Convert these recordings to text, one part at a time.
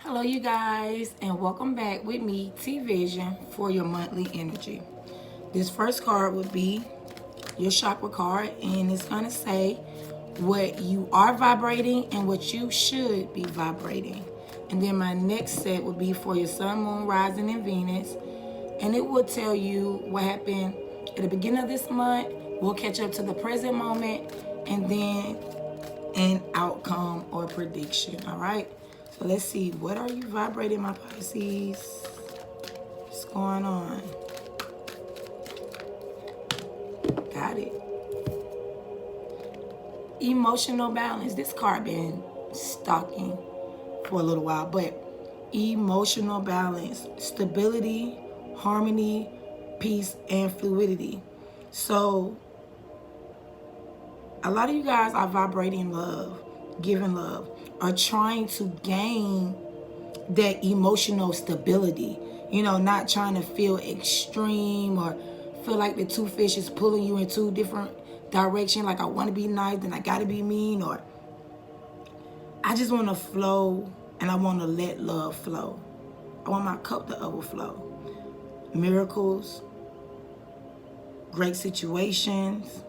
Hello you guys, and welcome back with me, T Vision, for your monthly energy. This first card would be your chakra card, and it's going to say what you are vibrating and what you should be vibrating. And then my next set would be for your sun, moon, rising, and Venus, and it will tell you what happened at the beginning of this month. We'll catch up to the present moment, and then an outcome or prediction. All right, so let's see, what are you vibrating, my Pisces? What's going on? Got it. Emotional balance. This card been stalking for a little while, but emotional balance, stability, harmony, peace, and fluidity. So a lot of you guys are vibrating love, giving love, are trying to gain that emotional stability. You know, not trying to feel extreme or feel like the two fish is pulling you in two different directions. Like, I want to be nice, then I got to be mean, or I just want to flow and I want to let love flow. I want my cup to overflow. Miracles, great situations.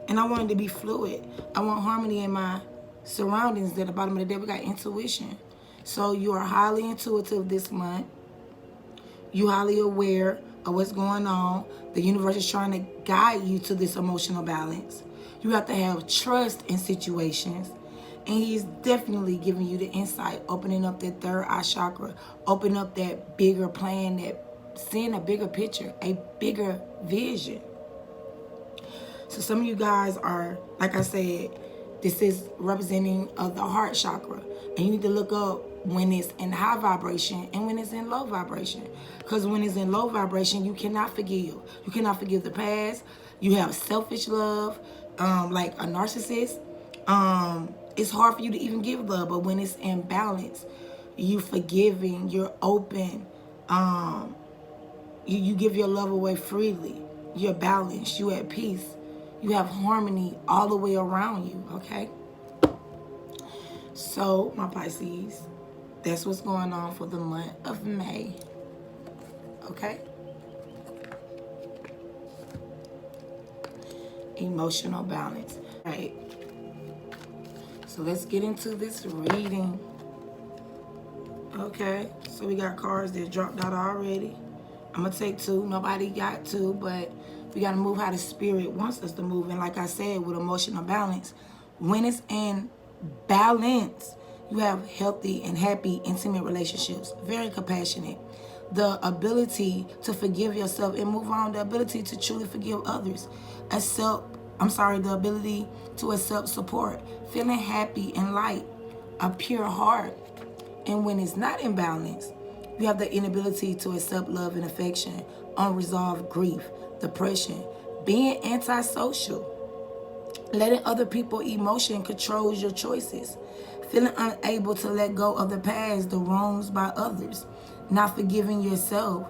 And I want it to be fluid. I want harmony in my surroundings. At the bottom of the day, we got intuition. So you are highly intuitive this month. You're highly aware of what's going on. The universe is trying to guide you to this emotional balance. You have to have trust in situations. And he's definitely giving you the insight, opening up that third eye chakra, opening up that bigger plan, that seeing a bigger picture, a bigger vision. So some of you guys are, like I said, this is representing of the heart chakra. And you need to look up when it's in high vibration and when it's in low vibration. Because when it's in low vibration, you cannot forgive. You cannot forgive the past. You have selfish love, like a narcissist. It's hard for you to even give love. But when it's in balance, you forgiving, you're open. You give your love away freely. You're balanced. You're at peace. You have harmony all the way around you, okay? So, my Pisces, that's what's going on for the month of May, okay? Emotional balance. All right. So, let's get into this reading. Okay, so we got cards that dropped out already. I'm going to take two. Nobody got two, but we got to move how the spirit wants us to move. And like I said, with emotional balance, when it's in balance, you have healthy and happy, intimate relationships. Very compassionate. The ability to forgive yourself and move on. The ability to truly forgive others. The ability to accept support. Feeling happy and light. A pure heart. And when it's not in balance, you have the inability to accept love and affection, unresolved grief, depression, being antisocial, letting other people's emotion control your choices, feeling unable to let go of the past, the wrongs by others, not forgiving yourself,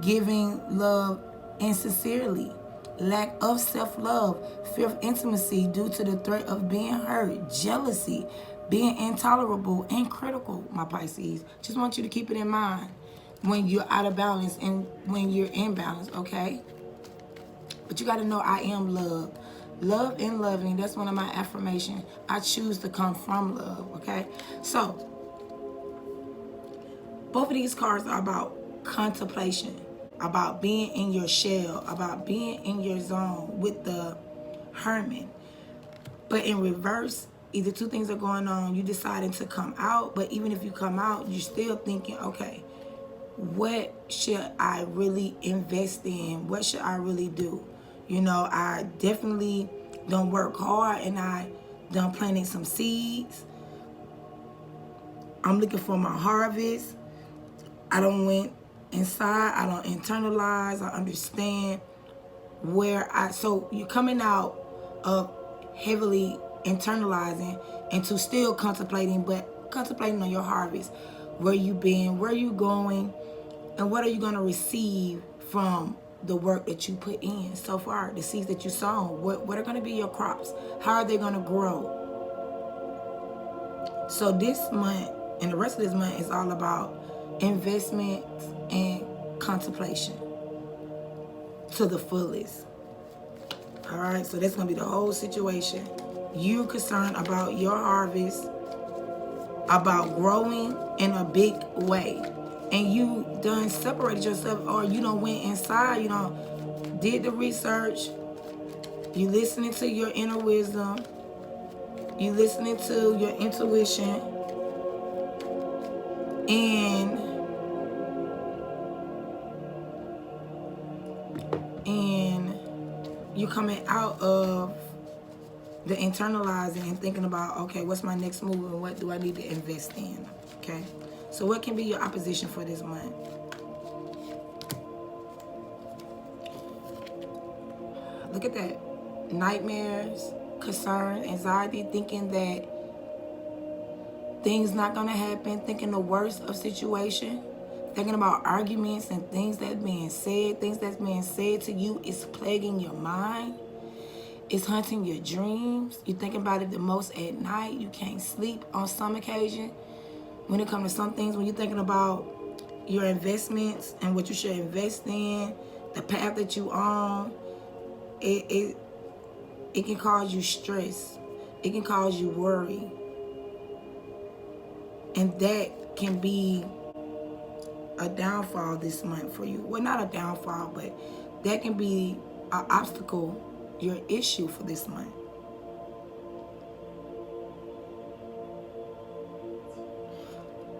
giving love insincerely, lack of self-love, fear of intimacy due to the threat of being hurt, jealousy, being intolerable and critical, my Pisces. Just want you to keep it in mind when you're out of balance and when you're in balance, okay? But you got to know I am love. Love and loving, that's one of my affirmations. I choose to come from love, okay? So, both of these cards are about contemplation, about being in your shell, about being in your zone with the hermit. But in reverse, either two things are going on. You deciding to come out, but even if you come out, you're still thinking, okay, what should I really invest in? What should I really do? You know, I definitely don't work hard and I done planting some seeds. I'm looking for my harvest. I don't went inside. I don't internalize. I understand so you're coming out of heavily internalizing into still contemplating, but contemplating on your harvest. Where you been, where you going, and what are you going to receive from the work that you put in so far, the seeds that you sown. What are going to be your crops? How are they going to grow? So this month And the rest of this month is all about investments and contemplation to the fullest. All right, so that's going to be the whole situation. You concerned about your harvest, about growing in a big way. And you done separated yourself, or you done went inside, you done did the research, you listening to your inner wisdom, you listening to your intuition, and you coming out of the internalizing and thinking about, okay, what's my next move and what do I need to invest in? Okay, so what can be your opposition for this month? Look at that. Nightmares, concern, anxiety, thinking that things not gonna happen, thinking the worst of situation, thinking about arguments and things that's being said to you is plaguing your mind. It's hunting your dreams. You think about it the most at night. You can't sleep on some occasion. When it comes to some things, when you're thinking about your investments and what you should invest in, the path that you on, it can cause you stress. It can cause you worry. And that can be a downfall this month for you. Well, not a downfall, but that can be an obstacle, your issue for this month.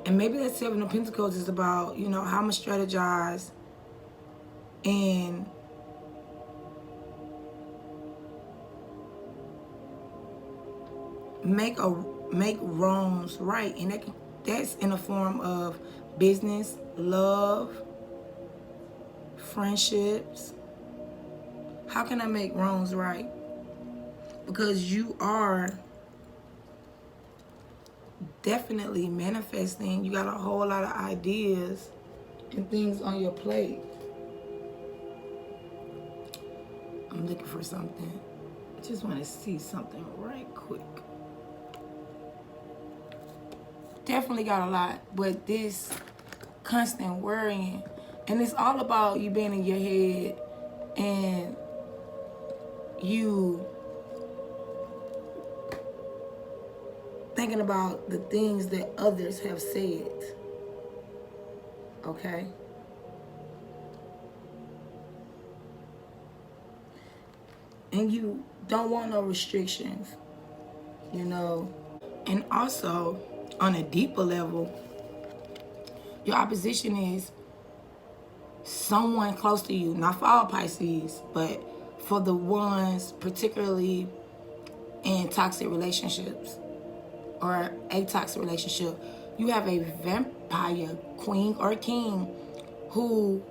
And maybe that Seven of Pentacles is about, you know, how I'm going to strategize and make wrongs right. And that's in the form of business, love, friendships. How can I make wrongs right? Because you are definitely manifesting. You got a whole lot of ideas and things on your plate. I'm looking for something. I just want to see something right quick. Definitely got a lot, but this constant worrying, and it's all about you being in your head and you thinking about the things that others have said. Okay? And you don't want no restrictions, you know. And also, on a deeper level, your opposition is someone close to you. Not for all Pisces, but for the ones particularly in toxic relationships or a toxic relationship. You have a vampire queen or king who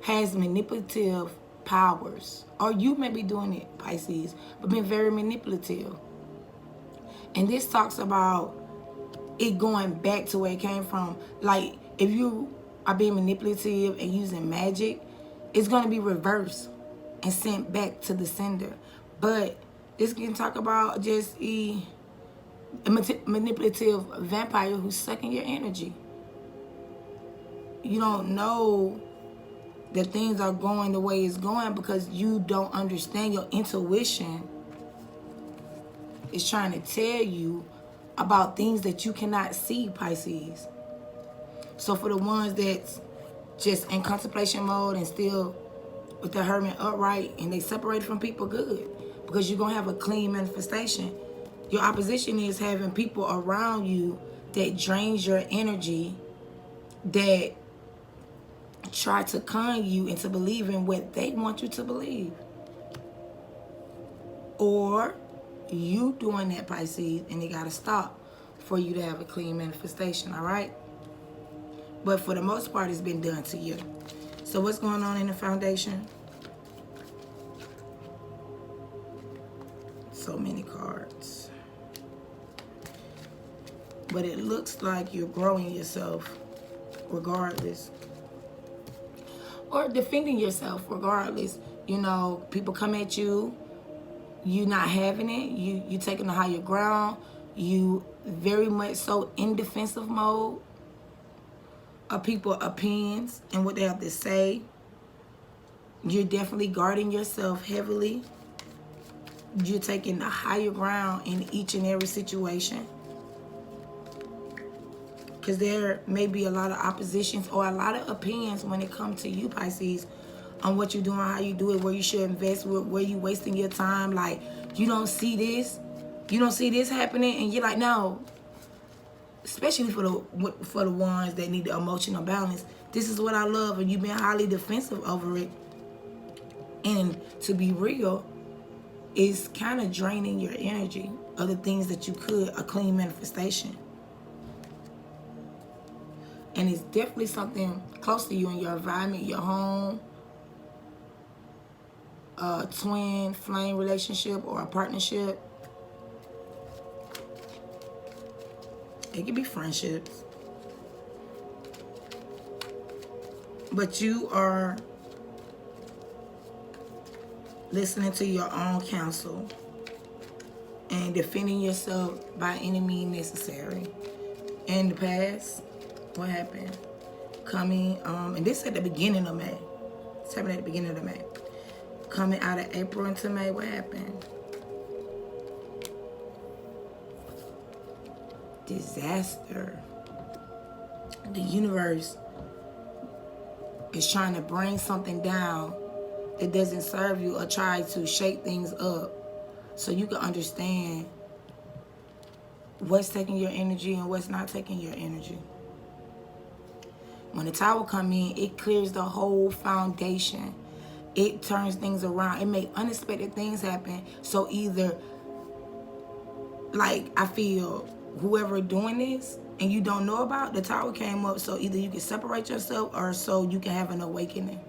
has manipulative powers. Or you may be doing it, Pisces, but being very manipulative. And this talks about it going back to where it came from. Like, if you are being manipulative and using magic, it's going to be reversed and sent back to the sender. But this can talk about just a manipulative vampire who's sucking your energy. You don't know that things are going the way it's going because you don't understand. Your intuition is trying to tell you about things that you cannot see, Pisces. So for the ones that's just in contemplation mode and still with the hermit upright and they separate from people, good. Because you're going to have a clean manifestation. Your opposition is having people around you that drains your energy, that try to con you into believing what they want you to believe. Or you doing that, Pisces, and it got to stop for you to have a clean manifestation, all right? But for the most part, it's been done to you. So what's going on in the foundation? So many cards. But it looks like you're growing yourself regardless. Or defending yourself regardless. You know, people come at you. You not having it. You taking the higher ground. You very much so in defensive mode of people's opinions and what they have to say. You're definitely guarding yourself heavily. You're taking the higher ground in each and every situation. Because there may be a lot of oppositions or a lot of opinions when it comes to you, Pisces, on what you're doing, how you do it, where you should invest, where you wasting your time. Like, you don't see this. You don't see this happening, and you're like, no. Especially for the ones that need the emotional balance. This is what I love, and you've been highly defensive over it. And to be real, it's kind of draining your energy of the things that you could, a clean manifestation. And it's definitely something close to you in your environment, your home, a twin flame relationship or a partnership. It could be friendships. But you are listening to your own counsel and defending yourself by any means necessary. In the past, what happened? Coming, and this at the beginning of May. It's happening at the beginning of May. Coming out of April into May, what happened? Disaster. The universe is trying to bring something down that doesn't serve you or try to shake things up so you can understand what's taking your energy and what's not taking your energy. When the tower come in, it clears the whole foundation. It turns things around. It makes unexpected things happen. So either, like, I feel whoever doing this and you don't know about, the tower came up, so either you can separate yourself or so you can have an awakening.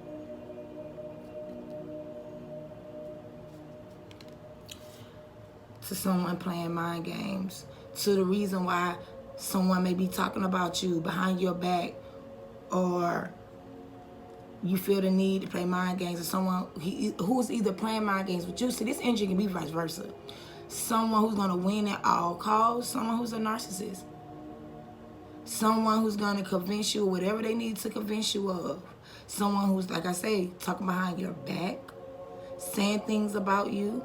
To someone playing mind games, to the reason why someone may be talking about you behind your back, or you feel the need to play mind games with someone who's either playing mind games with you. See, this energy can be vice versa. Someone who's going to win at all costs, someone who's a narcissist. Someone who's going to convince you of whatever they need to convince you of. Someone who's, like I say, talking behind your back, saying things about you.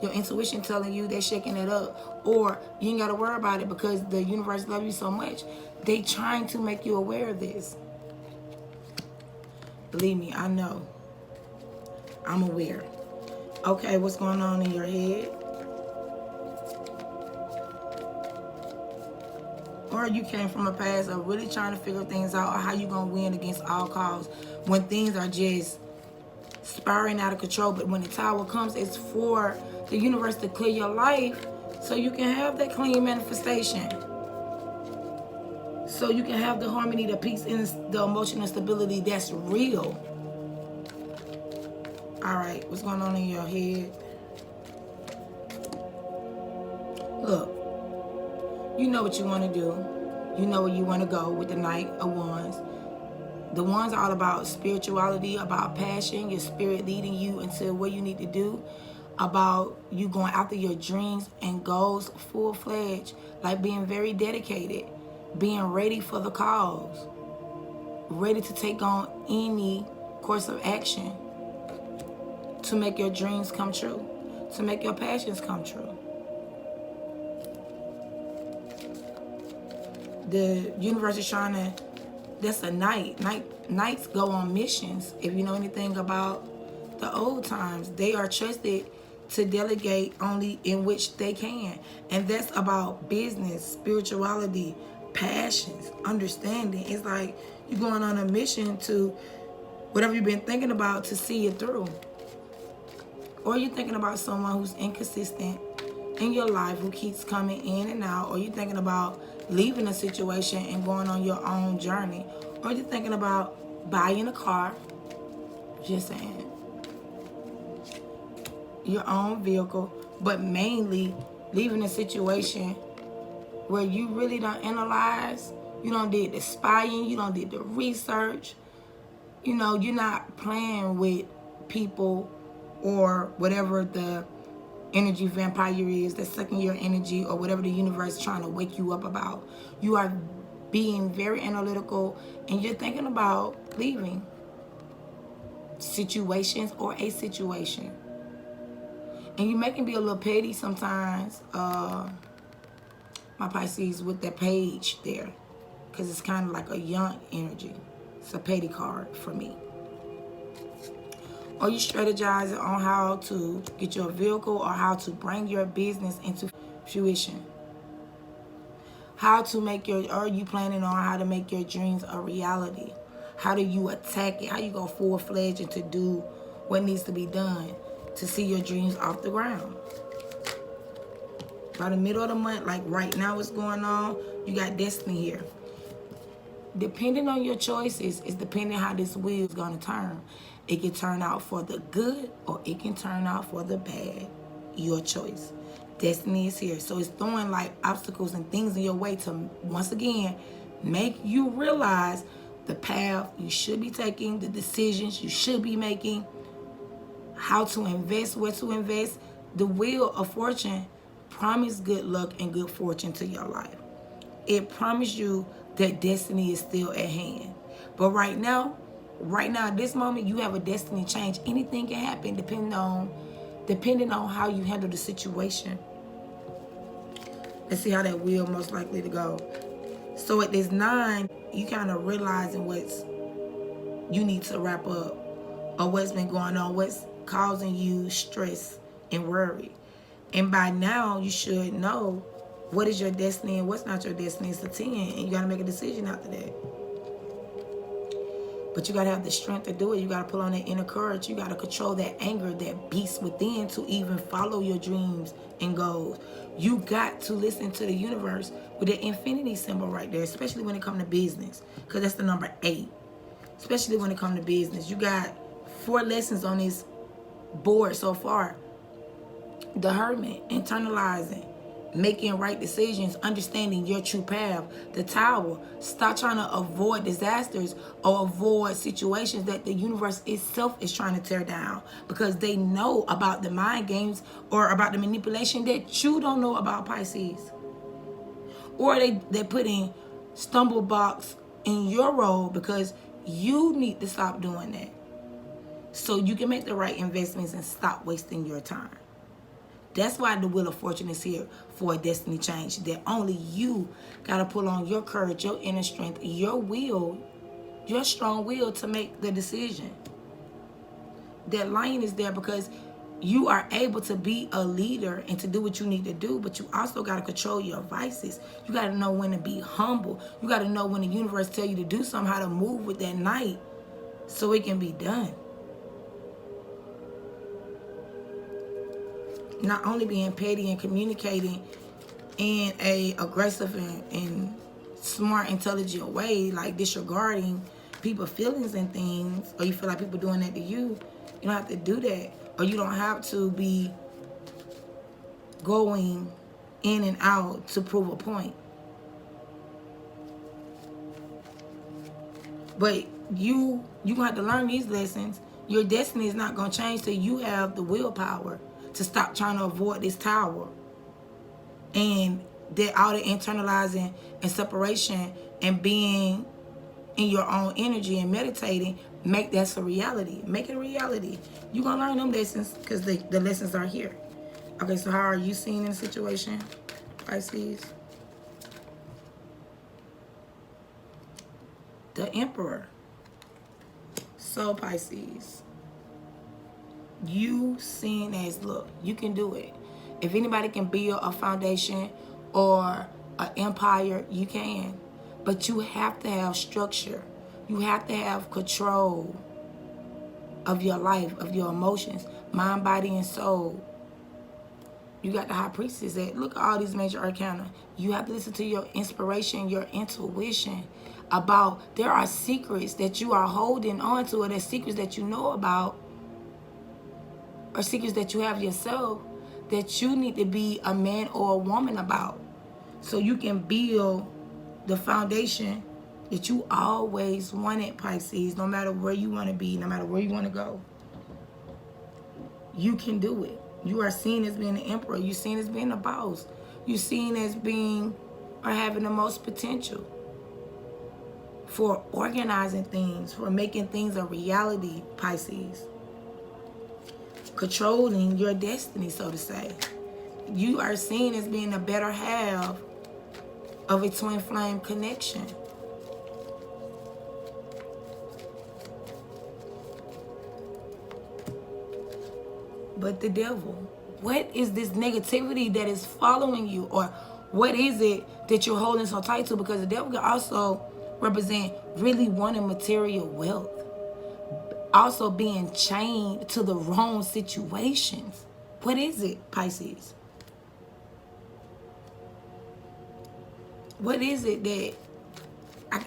Your intuition telling you they're shaking it up. Or you ain't got to worry about it because the universe loves you so much. They trying to make you aware of this. Believe me, I know. I'm aware. Okay, what's going on in your head? Or you came from a past of really trying to figure things out, or how you going to win against all costs when things are just spiraling out of control. But when the tower comes, it's for the universe to clear your life so you can have that clean manifestation. So you can have the harmony, the peace, and the emotional stability that's real. All right, what's going on in your head? Look, you know what you want to do. You know where you want to go with the Knight of Wands. The Wands are all about spirituality, about passion, your spirit leading you into what you need to do, about you going after your dreams and goals full-fledged, like being very dedicated, being ready for the cause, ready to take on any course of action to make your dreams come true, to make your passions come true. The universe is trying to, that's a knight. Knights go on missions. If you know anything about the old times, they are trusted to delegate only in which they can. And that's about business, spirituality, passions, understanding. It's like you're going on a mission to whatever you've been thinking about to see it through. Or you're thinking about someone who's inconsistent in your life who keeps coming in and out, or you're thinking about leaving a situation and going on your own journey, or you're thinking about buying a car, just saying, your own vehicle, but mainly leaving a situation where you really don't analyze, you don't did the spying, you don't did the research, you know, you're not playing with people or whatever the energy vampire is, that second year energy, or whatever the universe is trying to wake you up about. You are being very analytical, and you're thinking about leaving situations or a situation. And you may can be a little petty sometimes, my Pisces, with that page there, because it's kind of like a young energy. It's a petty card for me. Or you strategizing on how to get your vehicle or how to bring your business into fruition. How to make your, or you planning on how to make your dreams a reality. How do you attack it? How you go full-fledged and to do what needs to be done to see your dreams off the ground. By the middle of the month, like right now what's going on, you got destiny here. Depending on your choices, it's depending how this wheel is going to turn. It can turn out for the good or it can turn out for the bad. Your choice. Destiny is here. So it's throwing like obstacles and things in your way to, once again, make you realize the path you should be taking, the decisions you should be making, how to invest, where to invest. The wheel of fortune promise good luck and good fortune to your life. It promised you that destiny is still at hand. But right now, at this moment, you have a destiny change. Anything can happen depending on how you handle the situation. Let's see how that wheel most likely to go. So at this 9, you kind of realizing what's you need to wrap up, or what's been going on, what's causing you stress and worry. And by now, you should know what is your destiny and what's not your destiny. It's a 10, and you got to make a decision after that. But you got to have the strength to do it. You got to pull on that inner courage. You got to control that anger, that beast within, to even follow your dreams and goals. You got to listen to the universe with the infinity symbol right there, especially when it comes to business, because that's the number 8. Especially when it comes to business. You got 4 lessons on this board so far. The Hermit, internalizing, making right decisions, understanding your true path. The Tower, stop trying to avoid disasters or avoid situations that the universe itself is trying to tear down, because they know about the mind games or about the manipulation that you don't know about, Pisces. Or they're putting stumble blocks in your road because you need to stop doing that, so you can make the right investments and stop wasting your time. That's why the Wheel of Fortune is here, for a destiny change. That only you got to pull on your courage, your inner strength, your will, your strong will to make the decision. That Lion is there because you are able to be a leader and to do what you need to do, but you also got to control your vices. You got to know when to be humble. You got to know when the universe tell you to do something, how to move with that Knight so it can be done. Not only being petty and communicating in a aggressive and smart, intelligent way, like disregarding people's feelings and things, or you feel like people doing that to you. You don't have to do that, or you don't have to be going in and out to prove a point. But you gonna have to learn these lessons. Your destiny is not gonna change till you have the willpower to stop trying to avoid this Tower. And that all the internalizing and separation and being in your own energy and meditating, make that a reality. Make it a reality. You're going to learn them lessons because the lessons are here. Okay, so how are you seeing in the situation, Pisces? The Emperor. So, Pisces, you seen as, look, you can do it. If anybody can build a foundation or an empire, you can. But you have to have structure. You have to have control of your life, of your emotions, mind, body, and soul. You got the High Priestess that, look at all these major arcana. You have to listen to your inspiration, your intuition about, there are secrets that you are holding on to, or there's secrets that you know about, or secrets that you have yourself that you need to be a man or a woman about, so you can build the foundation that you always wanted, Pisces. No matter where you want to be, no matter where you want to go, you can do it. You are seen as being the emperor. You're seen as being the boss. You're seen as being or having the most potential for organizing things, for making things a reality, Pisces. Controlling your destiny, so to say. You are seen as being a better half of a twin flame connection. But the devil, what is this negativity that is following you? Or what is it that you're holding so tight to? Because the devil can also represent really wanting material wealth. Also being chained to the wrong situations. What is it, Pisces? What is it that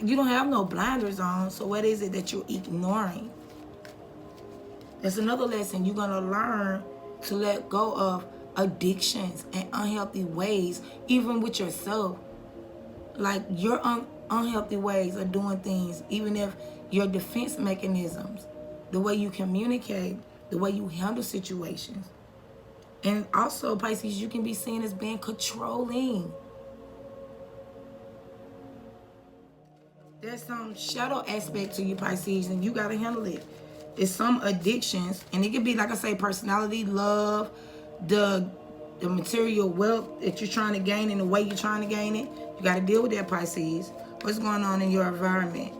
you don't have no blinders on, so what is it that you're ignoring? That's another lesson you're going to learn, to let go of addictions and unhealthy ways, even with yourself. Like your unhealthy ways of doing things, even if your defense mechanisms, the way you communicate, the way you handle situations. And also, Pisces, you can be seen as being controlling. There's some shadow aspect to you, Pisces, and you got to handle it. It's some addictions, and it could be, like I say, personality, love, the material wealth that you're trying to gain and the way you're trying to gain it. You got to deal with that, Pisces. What's going on in your environment?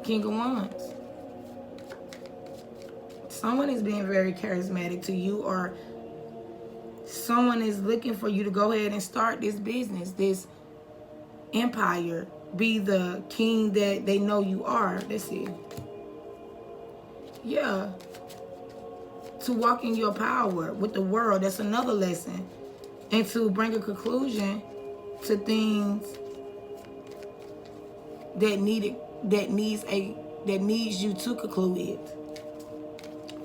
King of Wands. Someone is being very charismatic to you, or someone is looking for you to go ahead and start this business, this empire, be the king that they know you are. Let's see. Yeah. To walk in your power with the world. That's another lesson. And to bring a conclusion to things that needs you to conclude it.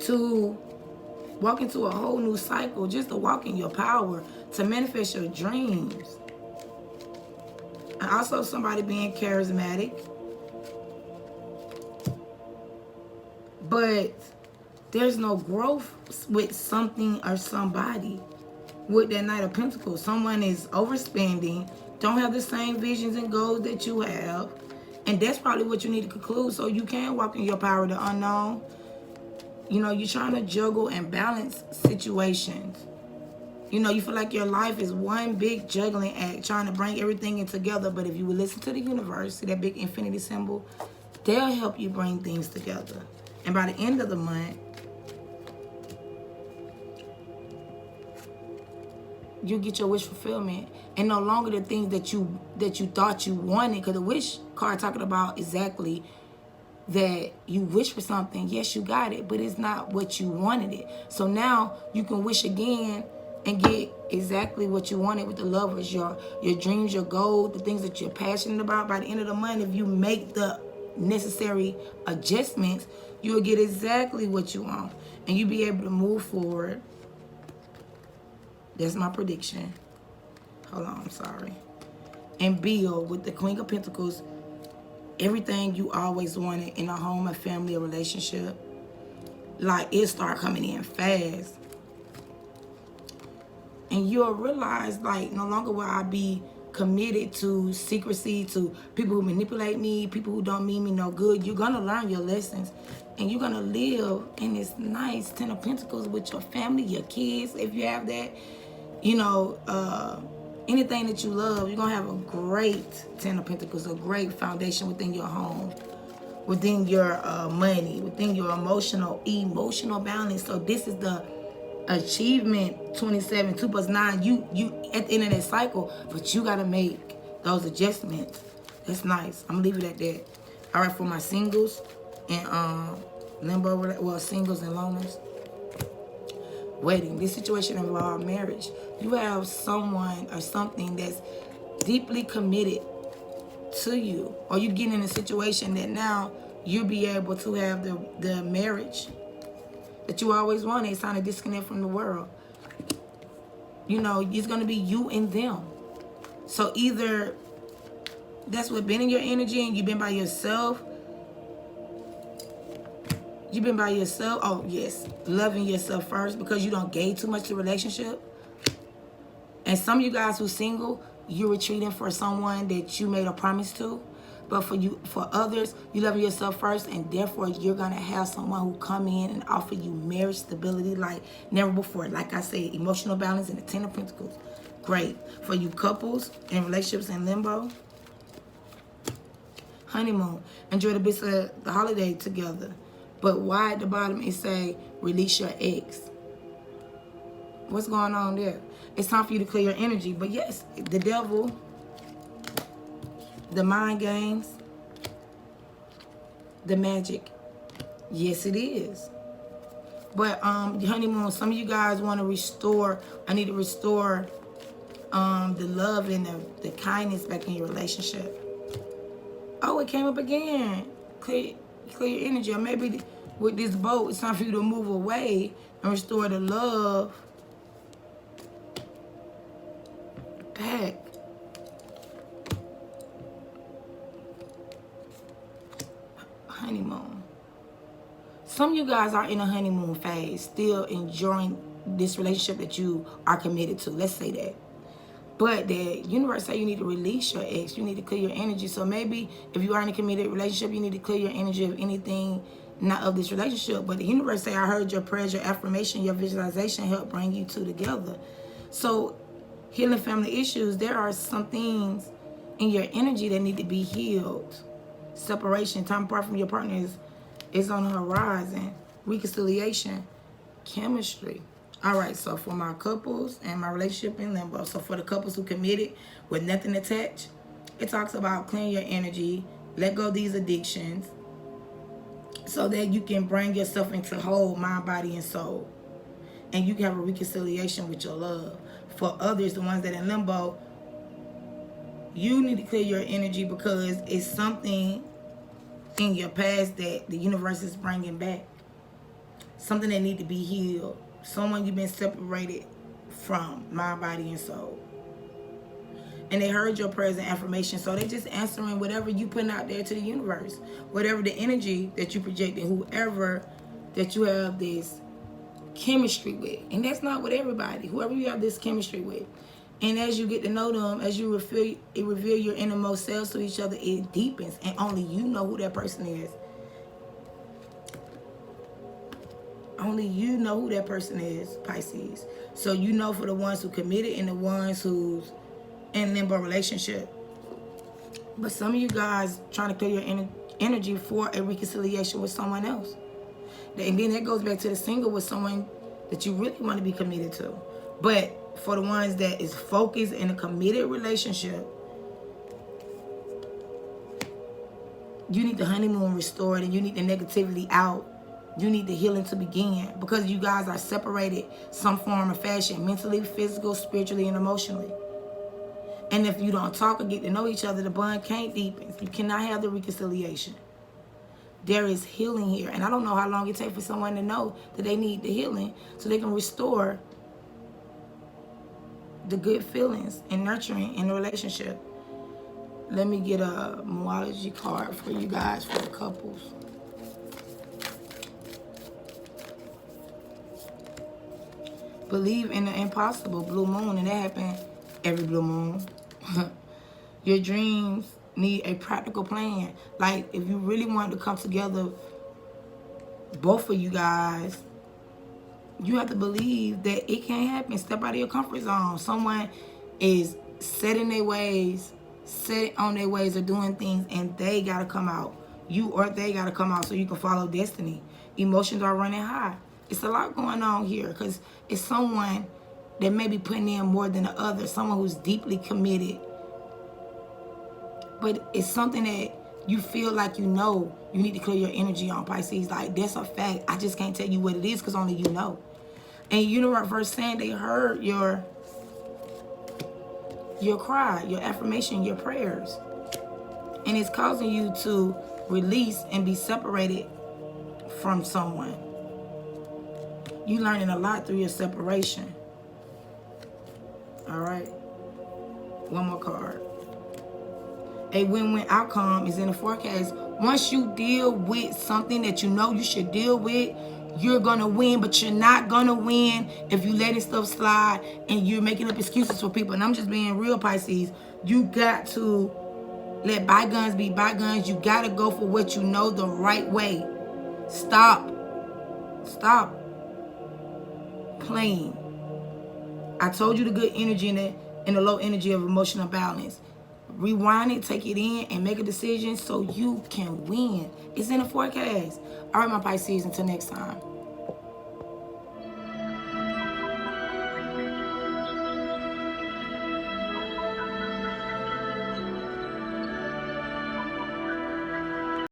To walk into a whole new cycle, just to walk in your power, to manifest your dreams. And also somebody being charismatic. But there's no growth with something or somebody. With that Knight of Pentacles, someone is overspending, don't have the same visions and goals that you have. And that's probably what you need to conclude so you can walk in your power, the unknown. You know, you're trying to juggle and balance situations. You know, you feel like your life is one big juggling act, trying to bring everything in together. But if you would listen to the universe, see that big infinity symbol, they'll help you bring things together. And by the end of the month, you get your wish fulfillment. And no longer the things that you thought you wanted. Because the wish card talking about exactly that you wish for something. Yes, you got it, but it's not what you wanted it. So now you can wish again and get exactly what you wanted with the lovers, your dreams, your goals, the things that you're passionate about. By the end of the month, if you make the necessary adjustments, you'll get exactly what you want. And you'll be able to move forward. That's my prediction. Hold on, I'm sorry. And build with the Queen of Pentacles everything you always wanted in a home, a family, a relationship. Like, it start coming in fast. And you'll realize, like, no longer will I be committed to secrecy, to people who manipulate me, people who don't mean me no good. You're going to learn your lessons. And you're going to live in this nice Ten of Pentacles with your family, your kids, if you have that. You know, anything that you love, you're going to have a great Ten of Pentacles, a great foundation within your home, within your money, within your emotional balance. So this is the achievement 27, 2 plus 9. You at the end of that cycle, but you got to make those adjustments. That's nice. I'm going to leave it at that. All right, for my singles and limbo, well, singles and loners. Waiting. This situation involves marriage. You have someone or something that's deeply committed to you, or you get in a situation that now you'll be able to have the marriage that you always wanted. It's time to disconnect from the world. You know, it's going to be you and them. So either that's what been in your energy and you've been by yourself. You've been by yourself. Oh, yes. Loving yourself first because you don't gave too much to relationship. And some of you guys who's single, you're retreating for someone that you made a promise to. But for others, you love yourself first, and therefore you're gonna have someone who come in and offer you marriage stability like never before. Like I said, emotional balance and the 10 of Pentacles. Great. For you couples and relationships in limbo. Honeymoon. Enjoy the best of the holiday together. But why at the bottom it say release your ex? What's going on there? It's time for you to clear your energy. But yes, the devil, the mind games, the magic. Yes, it is. But honeymoon, some of you guys want to restore. I need to restore the love and the kindness back in your relationship. Oh, it came up again. Clear your energy. Or maybe with this boat, it's time for you to move away and restore the love back. Honeymoon. Some of you guys are in a honeymoon phase, still enjoying this relationship that you are committed to. Let's say that. But the universe say you need to release your ex. You need to clear your energy. So maybe if you are in a committed relationship, you need to clear your energy of anything not of this relationship. But the universe say, I heard your prayers, your affirmation, your visualization help bring you two together. So healing family issues, there are some things in your energy that need to be healed. Separation, time apart from your partner is on the horizon. Reconciliation, chemistry. All right, so for my couples and my relationship in limbo, so for the couples who committed with nothing attached, it talks about clearing your energy, let go of these addictions, so that you can bring yourself into whole mind, body, and soul. And you can have a reconciliation with your love. For others, the ones that are in limbo, you need to clear your energy because it's something in your past that the universe is bringing back. Something that need to be healed. Someone you've been separated from, mind, body, and soul. And they heard your prayers and affirmation, so they just answering whatever you putting out there to the universe. Whatever the energy that you projecting, whoever that you have this chemistry with. And that's not with everybody. Whoever you have this chemistry with. And as you get to know them, as you reveal your innermost selves to each other, it deepens. And only you know who that person is. Only you know who that person is, Pisces. So you know for the ones who committed and the ones who's in limbo relationship. But some of you guys trying to clear your energy for a reconciliation with someone else. And then that goes back to the single with someone that you really want to be committed to. But for the ones that is focused in a committed relationship, you need the honeymoon restored and you need the negativity out. You need the healing to begin because you guys are separated some form or fashion, mentally, physical, spiritually, and emotionally. And if you don't talk or get to know each other, the bond can't deepen. You cannot have the reconciliation. There is healing here. And I don't know how long it takes for someone to know that they need the healing so they can restore the good feelings and nurturing in the relationship. Let me get a Moology card for you guys, for the couples. Believe in the impossible, blue moon, and that happened every blue moon. Your dreams need a practical plan. Like, if you really want to come together, both of you guys, you have to believe that it can happen. Step out of your comfort zone. Someone is set in their ways, set on their ways of doing things, and they got to come out. You or they got to come out so you can follow destiny. Emotions are running high. It's a lot going on here because it's someone that may be putting in more than the other, someone who's deeply committed. But it's something that you feel like you know you need to clear your energy on, Pisces. Like, that's a fact. I just can't tell you what it is because only you know. And universe saying they heard your cry, your affirmation, your prayers. And it's causing you to release and be separated from someone. You learning a lot through your separation. All right. One more card. A win-win outcome is in the forecast. Once you deal with something that you know you should deal with, you're gonna win, but you're not gonna win if you letting stuff slide and you're making up excuses for people. And I'm just being real, Pisces. You got to let bygones be bygones. You gotta go for what you know the right way. Stop playing. I told you the good energy and the low energy of emotional balance. Rewind it, take it in, and make a decision so you can win. It's in the forecast. All right, my Pisces, until next time.